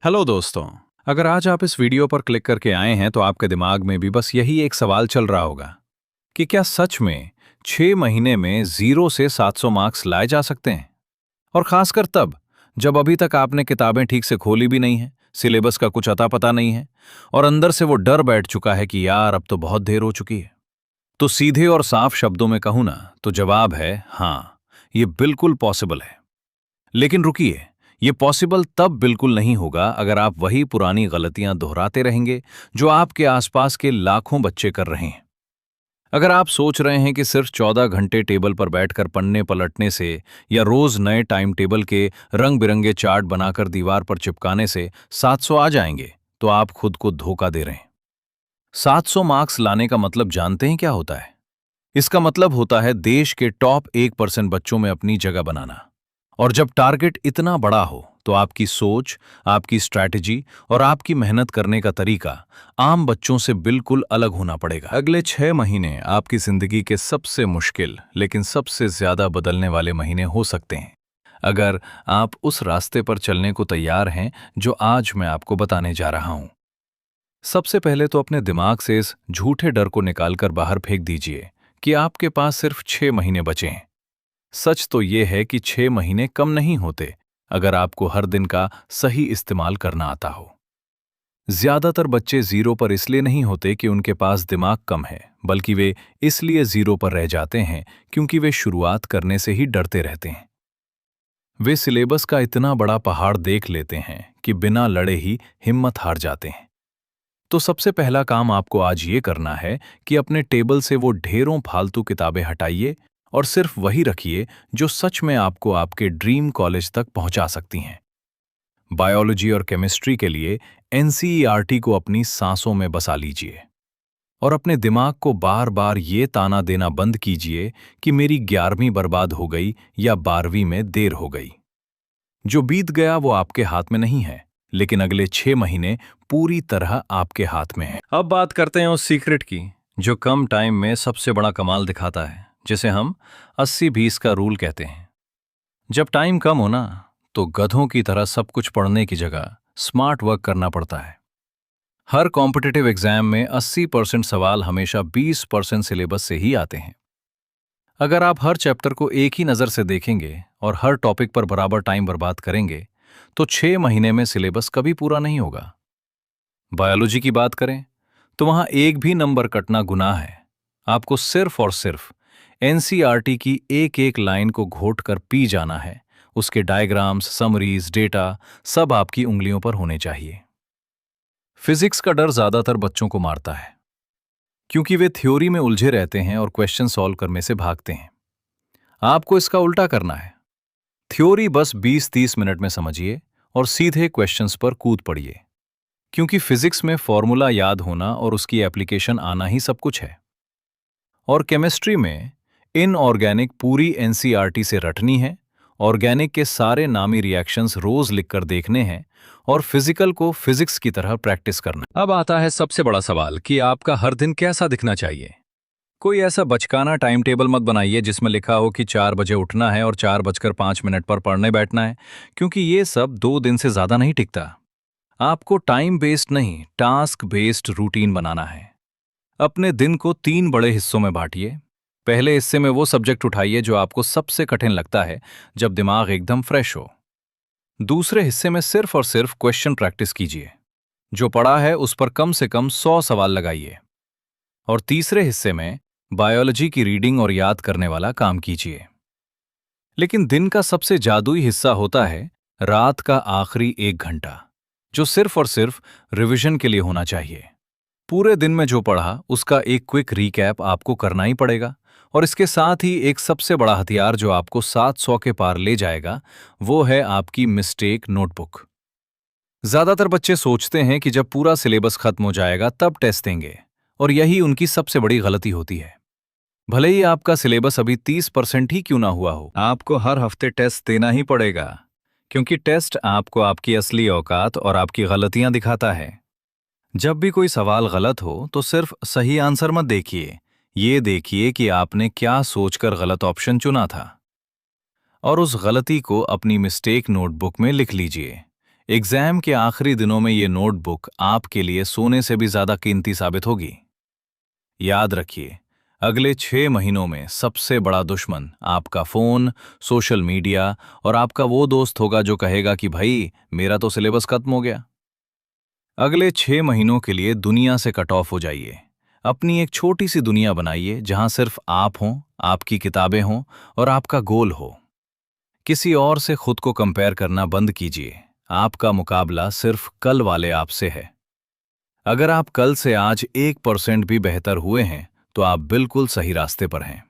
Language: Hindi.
हेलो दोस्तों। अगर आज आप इस वीडियो पर क्लिक करके आए हैं तो आपके दिमाग में भी बस यही एक सवाल चल रहा होगा कि क्या सच में 6 महीने में 0 से 700 मार्क्स लाए जा सकते हैं। और खासकर तब जब अभी तक आपने किताबें ठीक से खोली भी नहीं है, सिलेबस का कुछ अता पता नहीं है और अंदर से वो डर बैठ चुका है कि यार अब तो बहुत देर हो चुकी है। तो सीधे और साफ शब्दों में कहूं ना तो जवाब है हाँ, ये बिल्कुल पॉसिबल है। लेकिन रुकिए, ये पॉसिबल तब बिल्कुल नहीं होगा अगर आप वही पुरानी गलतियां दोहराते रहेंगे जो आपके आसपास के लाखों बच्चे कर रहे हैं। अगर आप सोच रहे हैं कि सिर्फ 14 घंटे टेबल पर बैठकर पन्ने पलटने से या रोज नए टाइम टेबल के रंग बिरंगे चार्ट बनाकर दीवार पर चिपकाने से 700 आ जाएंगे, तो आप खुद को धोखा दे रहे हैं। 700 मार्क्स लाने का मतलब जानते हैं क्या होता है? इसका मतलब होता है देश के टॉप 1% बच्चों में अपनी जगह बनाना। और जब टारगेट इतना बड़ा हो तो आपकी सोच, आपकी स्ट्रैटेजी और आपकी मेहनत करने का तरीका आम बच्चों से बिल्कुल अलग होना पड़ेगा। अगले 6 महीने आपकी जिंदगी के सबसे मुश्किल लेकिन सबसे ज्यादा बदलने वाले महीने हो सकते हैं, अगर आप उस रास्ते पर चलने को तैयार हैं जो आज मैं आपको बताने जा रहा हूं। सबसे पहले तो अपने दिमाग से इस झूठे डर को निकालकर बाहर फेंक दीजिए कि आपके पास सिर्फ 6 महीने बचे हैं। सच तो यह है कि 6 महीने कम नहीं होते अगर आपको हर दिन का सही इस्तेमाल करना आता हो। ज्यादातर बच्चे जीरो पर इसलिए नहीं होते कि उनके पास दिमाग कम है, बल्कि वे इसलिए जीरो पर रह जाते हैं क्योंकि वे शुरुआत करने से ही डरते रहते हैं। वे सिलेबस का इतना बड़ा पहाड़ देख लेते हैं कि बिना लड़े ही हिम्मत हार जाते हैं। तो सबसे पहला काम आपको आज ये करना है कि अपने टेबल से वो ढेरों फालतू किताबें हटाइए और सिर्फ वही रखिए जो सच में आपको आपके ड्रीम कॉलेज तक पहुंचा सकती हैं। बायोलॉजी और केमिस्ट्री के लिए एनसीईआरटी को अपनी सांसों में बसा लीजिए और अपने दिमाग को बार बार ये ताना देना बंद कीजिए कि मेरी 11वीं बर्बाद हो गई या 12वीं में देर हो गई। जो बीत गया वो आपके हाथ में नहीं है, लेकिन अगले 6 महीने पूरी तरह आपके हाथ में है। अब बात करते हैं उस सीक्रेट की जो कम टाइम में सबसे बड़ा कमाल दिखाता है, जिसे हम 80-20 का रूल कहते हैं। जब टाइम कम हो ना तो गधों की तरह सब कुछ पढ़ने की जगह स्मार्ट वर्क करना पड़ता है। हर कॉम्पिटिटिव एग्जाम में 80% सवाल हमेशा 20% सिलेबस से ही आते हैं। अगर आप हर चैप्टर को एक ही नज़र से देखेंगे और हर टॉपिक पर बराबर टाइम बर्बाद करेंगे तो 6 महीने में सिलेबस कभी पूरा नहीं होगा। बायोलॉजी की बात करें तो वहां एक भी नंबर कटना गुनाह है। आपको सिर्फ और सिर्फ एनसीईआरटी की एक एक लाइन को घोट कर पी जाना है। उसके डायग्राम्स, समरीज, डेटा सब आपकी उंगलियों पर होने चाहिए। फिजिक्स का डर ज्यादातर बच्चों को मारता है क्योंकि वे थ्योरी में उलझे रहते हैं और क्वेश्चन सॉल्व करने से भागते हैं। आपको इसका उल्टा करना है। थ्योरी बस 20-30 मिनट में समझिए और सीधे क्वेश्चंस पर कूद पड़िए, क्योंकि फिजिक्स में फॉर्मूला याद होना और उसकी एप्लीकेशन आना ही सब कुछ है। और केमिस्ट्री में इनऑर्गेनिक पूरी एनसीईआरटी से रटनी है, ऑर्गेनिक के सारे नामी रिएक्शंस रोज लिखकर देखने हैं और फिजिकल को फिजिक्स की तरह प्रैक्टिस करना। अब आता है सबसे बड़ा सवाल कि आपका हर दिन कैसा दिखना चाहिए। कोई ऐसा बचकाना टाइम टेबल मत बनाइए जिसमें लिखा हो कि 4 बजे उठना है और 4:05 पर पढ़ने बैठना है, क्योंकि ये सब 2 दिन से ज्यादा नहीं टिकता। आपको टाइम बेस्ड नहीं, टास्क बेस्ड रूटीन बनाना है। अपने दिन को 3 बड़े हिस्सों में बांटिए। पहले हिस्से में वो सब्जेक्ट उठाइए जो आपको सबसे कठिन लगता है, जब दिमाग एकदम फ्रेश हो। दूसरे हिस्से में सिर्फ और सिर्फ क्वेश्चन प्रैक्टिस कीजिए। जो पढ़ा है उस पर कम से कम 100 सवाल लगाइए। और तीसरे हिस्से में बायोलॉजी की रीडिंग और याद करने वाला काम कीजिए। लेकिन दिन का सबसे जादुई हिस्सा होता है रात का आखिरी 1 घंटा, जो सिर्फ और सिर्फ रिवीजन के लिए होना चाहिए। पूरे दिन में जो पढ़ा उसका एक क्विक रीकैप आपको करना ही पड़ेगा। और इसके साथ ही एक सबसे बड़ा हथियार जो आपको 700 के पार ले जाएगा, वो है आपकी मिस्टेक नोटबुक। ज्यादातर बच्चे सोचते हैं कि जब पूरा सिलेबस खत्म हो जाएगा तब टेस्ट देंगे, और यही उनकी सबसे बड़ी गलती होती है। भले ही आपका सिलेबस अभी 30% ही क्यों ना हुआ हो, आपको हर हफ्ते टेस्ट देना ही पड़ेगा, क्योंकि टेस्ट आपको आपकी असली औकात और आपकी गलतियां दिखाता है। जब भी कोई सवाल गलत हो तो सिर्फ सही आंसर मत देखिए, ये देखिए कि आपने क्या सोचकर गलत ऑप्शन चुना था, और उस गलती को अपनी मिस्टेक नोटबुक में लिख लीजिए। एग्जाम के आखिरी दिनों में ये नोटबुक आपके लिए सोने से भी ज्यादा कीमती साबित होगी। याद रखिए, अगले 6 महीनों में सबसे बड़ा दुश्मन आपका फोन, सोशल मीडिया और आपका वो दोस्त होगा जो कहेगा कि भाई मेरा तो सिलेबस खत्म हो गया। अगले 6 महीनों के लिए दुनिया से कट ऑफ हो जाइए। अपनी एक छोटी सी दुनिया बनाइए जहां सिर्फ आप हों, आपकी किताबें हों और आपका गोल हो। किसी और से खुद को कंपेयर करना बंद कीजिए। आपका मुकाबला सिर्फ कल वाले आपसे है। अगर आप कल से आज 1% भी बेहतर हुए हैं तो आप बिल्कुल सही रास्ते पर हैं।